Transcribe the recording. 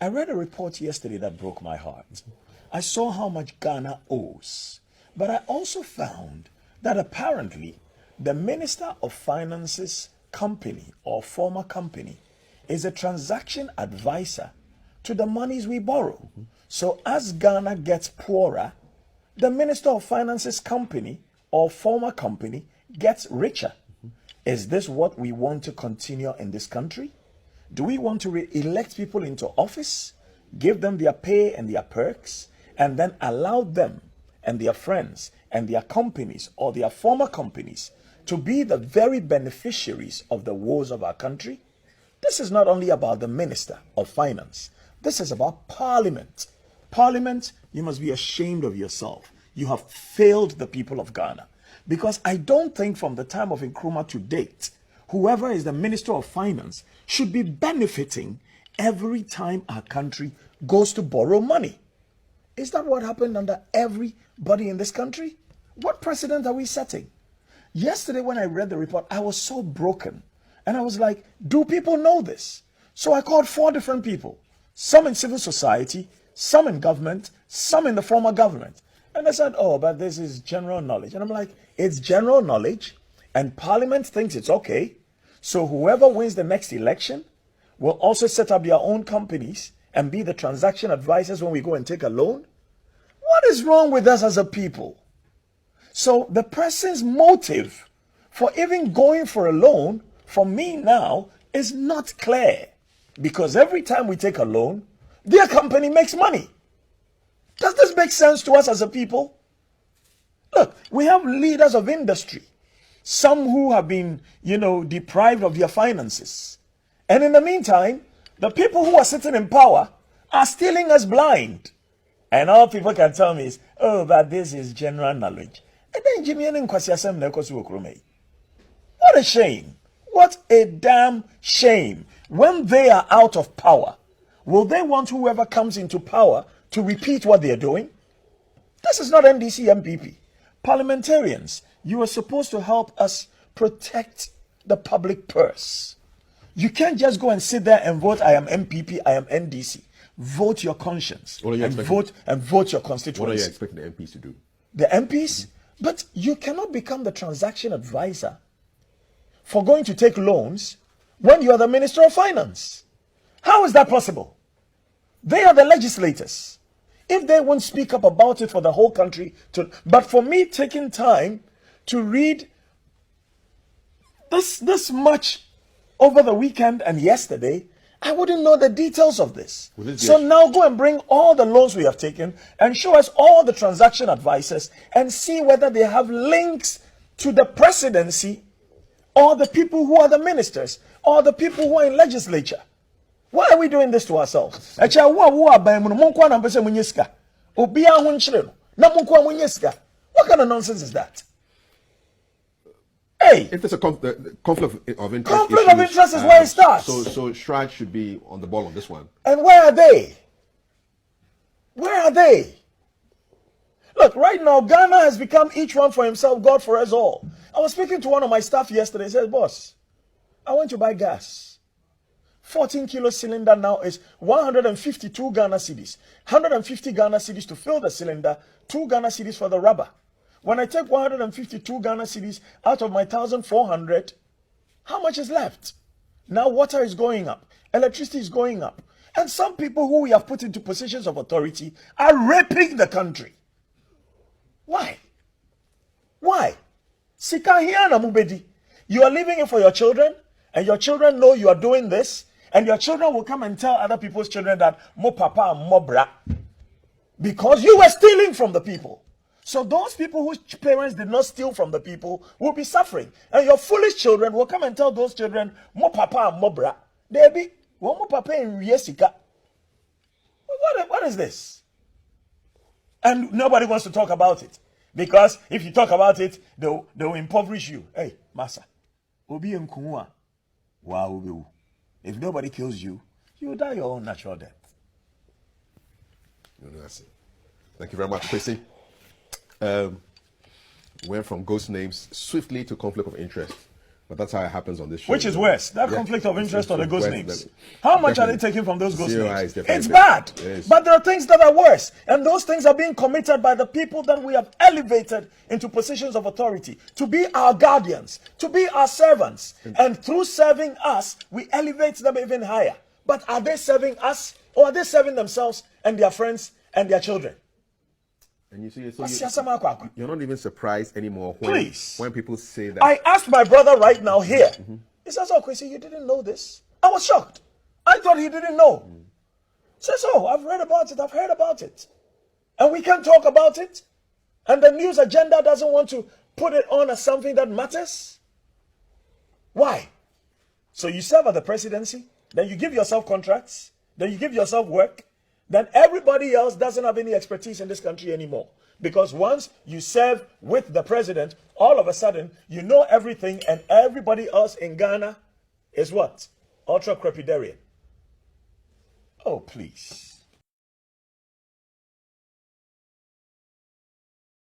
I read a report yesterday that broke my heart. I saw how much Ghana owes, but I also found that apparently the Minister of Finance's company or former company is a transaction advisor to the monies we borrow. So as Ghana gets poorer, the Minister of Finance's company or former company gets richer. Is this what we want to continue in this country? Do we want to elect people into office, give them their pay and their perks, and then allow them and their friends and their companies or their former companies to be the very beneficiaries of the woes of our country? This is not only about the Minister of Finance. This is about Parliament. Parliament, you must be ashamed of yourself. You have failed the people of Ghana. Because I don't think from the time of Nkrumah to date, whoever is the Minister of Finance should be benefiting every time our country goes to borrow money. Is that what happened under everybody in this country? What precedent are we setting? Yesterday when I read the report, I was so broken. And I was like, do people know this? So I called 4 different people. Some in civil society, some in government, some in the former government. And they said, oh, but this is general knowledge. And I'm like, it's general knowledge and Parliament thinks it's okay. So whoever wins the next election will also set up their own companies and be the transaction advisors when we go and take a loan. What is wrong with us as a people? So the person's motive for even going for a loan for me now is not clear. Because every time we take a loan, their company makes money. Does this make sense to us as a people? Look, we have leaders of industry, some who have been, deprived of their finances. And in the meantime, the people who are sitting in power are stealing us blind. And all people can tell me is, oh, but this is general knowledge. And then Jimmy and what a shame. What a damn shame. When they are out of power, will they want whoever comes into power to repeat what they're doing? This is not NDC MPP. Parliamentarians, you are supposed to help us protect the public purse. You can't just go and sit there and vote, I am MPP, I am NDC. Vote your conscience and vote your constituency. What are you expecting the MPs to do? The MPs? But you cannot become the transaction advisor for going to take loans when you are the Minister of Finance. How is that possible? They are the legislators. If they won't speak up about it for the whole country, but for me taking time to read this much over the weekend and yesterday, I wouldn't know the details of this. So now go and bring all the loans we have taken and show us all the transaction advisors and see whether they have links to the presidency or the people who are the ministers or the people who are in legislature. Why are we doing this to ourselves? What kind of nonsense is that? Hey, if there's a conflict of interest, conflict of interest is where it starts. So Shrine should be on the ball on this one. And where are they? Where are they? Look, right now, Ghana has become each one for himself, God for us all. I was speaking to one of my staff yesterday. He said, boss, I went to buy gas. 14-kilo cylinder now is 152 Ghana cedis. 150 Ghana cedis to fill the cylinder, 2 Ghana cedis for the rubber. When I take 152 Ghana cedis out of my 1,400, how much is left? Now water is going up, electricity is going up. And some people who we have put into positions of authority are raping the country. Why? Why? Sikahiana Mubedi. You are leaving it for your children, and your children know you are doing this, and your children will come and tell other people's children that mo papa and mo bra, because you were stealing from the people. So those people whose parents did not steal from the people will be suffering, and your foolish children will come and tell those children mo papa and mo bra. They be mo papa in Yesika. What is this? And nobody wants to talk about it, because if you talk about it, they will impoverish you. Hey, massa, obi enkunwa wa obi. If nobody kills you, you will die your own natural death. Thank you very much, Chrissy. Went from ghost names swiftly to conflict of interest. But that's how it happens on this show. Which is worse, that conflict of it's- interest it's or the ghost worse names? than- How much are they definitely. taking from those ghost COI names? is definitely It's better. bad. It is. But there are things that are worse. And those things are being committed by the people that we have elevated into positions of authority to be our guardians, to be our servants. And through serving us, we elevate them even higher. But are they serving us or are they serving themselves and their friends and their children? And you see, so Asiasama you're not even surprised anymore Please. when people say that. I asked my brother right now here. He says, "Oh, Kwesi, you didn't know this?" I was shocked. I thought he didn't know. He says, "Oh, I've read about it. I've heard about it. And we can talk about it. And the news agenda doesn't want to put it on as something that matters." Why? So you serve at the presidency, then you give yourself contracts, then you give yourself work, then everybody else doesn't have any expertise in this country anymore. Because once you serve with the president, all of a sudden you know everything, and everybody else in Ghana is what? Ultra crepidarian. Oh, please.